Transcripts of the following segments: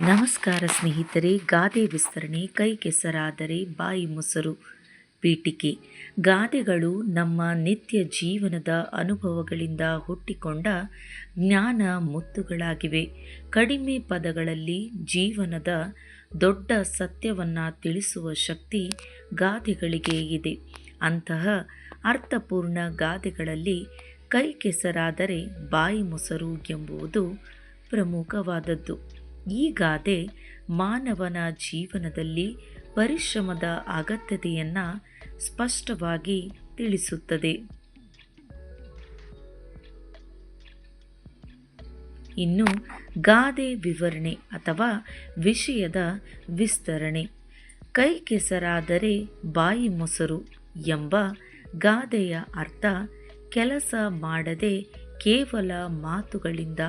ನಮಸ್ಕಾರ ಸ್ನೇಹಿತರೆ. ಗಾದೆ ವಿಸ್ತರಣೆ ಕೈ ಕೆಸರಾದರೆ ಬಾಯಿ ಮೊಸರು. ಪೀಠಿಕೆ. ಗಾದೆಗಳು ನಮ್ಮ ನಿತ್ಯ ಜೀವನದ ಅನುಭವಗಳಿಂದ ಹುಟ್ಟಿಕೊಂಡ ಜ್ಞಾನ ಮುತ್ತುಗಳಾಗಿವೆ. ಕಡಿಮೆ ಪದಗಳಲ್ಲಿ ಜೀವನದ ದೊಡ್ಡ ಸತ್ಯವನ್ನು ತಿಳಿಸುವ ಶಕ್ತಿ ಗಾದೆಗಳಿಗೆ ಇದೆ. ಅಂತಹ ಅರ್ಥಪೂರ್ಣ ಗಾದೆಗಳಲ್ಲಿ ಕೈ ಕೆಸರಾದರೆ ಬಾಯಿ ಮೊಸರು ಎಂಬುದು ಪ್ರಮುಖವಾದದ್ದು. ಈ ಗಾದೆ ಮಾನವನ ಜೀವನದಲ್ಲಿ ಪರಿಶ್ರಮದ ಅಗತ್ಯತೆಯನ್ನು ಸ್ಪಷ್ಟವಾಗಿ ತಿಳಿಸುತ್ತದೆ. ಇನ್ನು ಗಾದೆ ವಿವರಣೆ ಅಥವಾ ವಿಷಯದ ವಿಸ್ತರಣೆ. ಕೈ ಕೆಸರಾದರೆ ಬಾಯಿ ಮೊಸರು ಎಂಬ ಗಾದೆಯ ಅರ್ಥ ಕೆಲಸ ಮಾಡದೆ ಕೇವಲ ಮಾತುಗಳಿಂದ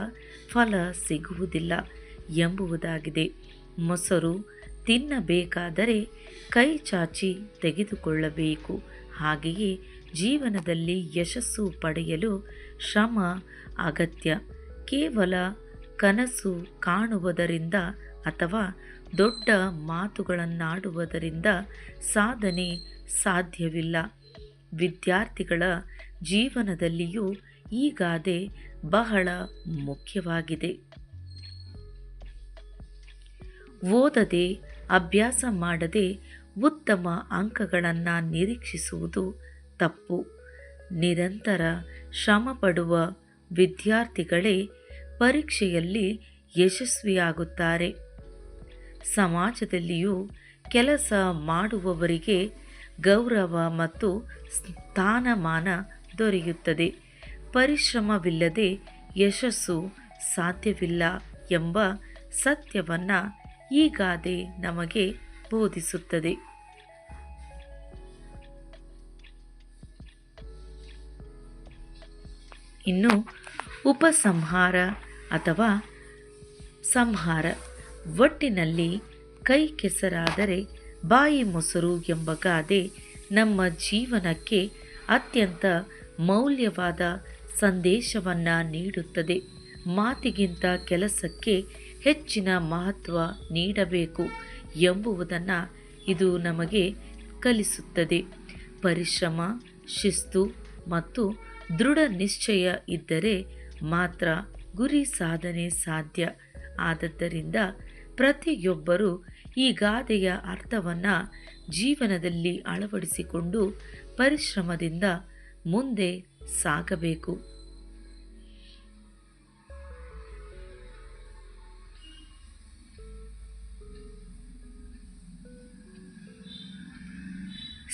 ಫಲ ಸಿಗುವುದಿಲ್ಲ ಎಂಬುದಾಗಿದೆ. ಮೊಸರು ತಿನ್ನಬೇಕಾದರೆ ಕೈ ಚಾಚಿ ತೆಗೆದುಕೊಳ್ಳಬೇಕು. ಹಾಗೆಯೇ ಜೀವನದಲ್ಲಿ ಯಶಸ್ಸು ಪಡೆಯಲು ಶ್ರಮ ಅಗತ್ಯ. ಕೇವಲ ಕನಸು ಕಾಣುವುದರಿಂದ ಅಥವಾ ದೊಡ್ಡ ಮಾತುಗಳನ್ನಾಡುವುದರಿಂದ ಸಾಧನೆ ಸಾಧ್ಯವಿಲ್ಲ. ವಿದ್ಯಾರ್ಥಿಗಳ ಜೀವನದಲ್ಲಿಯೂ ಈ ಗಾದೆ ಬಹಳ ಮುಖ್ಯವಾಗಿದೆ. ಓದದೆ ಅಭ್ಯಾಸ ಮಾಡದೆ ಉತ್ತಮ ಅಂಕಗಳನ್ನು ನಿರೀಕ್ಷಿಸುವುದು ತಪ್ಪು. ನಿರಂತರ ಶ್ರಮಪಡುವ ವಿದ್ಯಾರ್ಥಿಗಳೇ ಪರೀಕ್ಷೆಯಲ್ಲಿ ಯಶಸ್ವಿಯಾಗುತ್ತಾರೆ. ಸಮಾಜದಲ್ಲಿಯೂ ಕೆಲಸ ಮಾಡುವವರಿಗೆ ಗೌರವ ಮತ್ತು ಸ್ಥಾನಮಾನ ದೊರೆಯುತ್ತದೆ. ಪರಿಶ್ರಮವಿಲ್ಲದೆ ಯಶಸ್ಸು ಸಾಧ್ಯವಿಲ್ಲ ಎಂಬ ಸತ್ಯವನ್ನು ಈ ಗಾದೆ ನಮಗೆ ಬೋಧಿಸುತ್ತದೆ. ಇನ್ನು ಉಪಸಂಹಾರ ಅಥವಾ ಸಂಹಾರ. ಒಟ್ಟಿನಲ್ಲಿ ಕೈ ಕೆಸರಾದರೆ ಬಾಯಿ ಮೊಸರು ಎಂಬ ಗಾದೆ ನಮ್ಮ ಜೀವನಕ್ಕೆ ಅತ್ಯಂತ ಮೌಲ್ಯವಾದ ಸಂದೇಶವನ್ನು ನೀಡುತ್ತದೆ. ಮಾತಿಗಿಂತ ಕೆಲಸಕ್ಕೆ ಹೆಚ್ಚಿನ ಮಹತ್ವ ನೀಡಬೇಕು ಎಂಬುದನ್ನು ಇದು ನಮಗೆ ಕಲಿಸುತ್ತದೆ. ಪರಿಶ್ರಮ, ಶಿಸ್ತು ಮತ್ತು ದೃಢ ನಿಶ್ಚಯ ಇದ್ದರೆ ಮಾತ್ರ ಗುರಿ ಸಾಧನೆ ಸಾಧ್ಯ. ಆದ್ದರಿಂದ ಪ್ರತಿಯೊಬ್ಬರೂ ಈ ಗಾದೆಯ ಅರ್ಥವನ್ನು ಜೀವನದಲ್ಲಿ ಅಳವಡಿಸಿಕೊಂಡು ಪರಿಶ್ರಮದಿಂದ ಮುಂದೆ ಸಾಗಬೇಕು.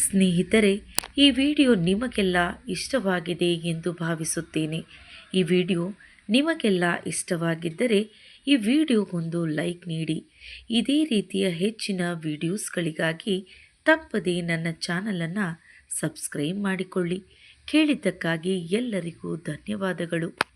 ಸ್ನೇಹಿತರೆ, ಈ ವಿಡಿಯೋ ನಿಮಗೆಲ್ಲ ಇಷ್ಟವಾಗಿದೆ ಎಂದು ಭಾವಿಸುತ್ತೇನೆ. ಈ ವಿಡಿಯೋ ನಿಮಗೆಲ್ಲ ಇಷ್ಟವಾಗಿದ್ದರೆ ಈ ವಿಡಿಯೋಗೊಂದು ಲೈಕ್ ನೀಡಿ. ಇದೇ ರೀತಿಯ ಹೆಚ್ಚಿನ ವಿಡಿಯೋಸ್ಗಳಿಗಾಗಿ ತಪ್ಪದೇ ನನ್ನ ಚಾನಲನ್ನು ಸಬ್ಸ್ಕ್ರೈಬ್ ಮಾಡಿಕೊಳ್ಳಿ. ಕೇಳಿದ್ದಕ್ಕಾಗಿ ಎಲ್ಲರಿಗೂ ಧನ್ಯವಾದಗಳು.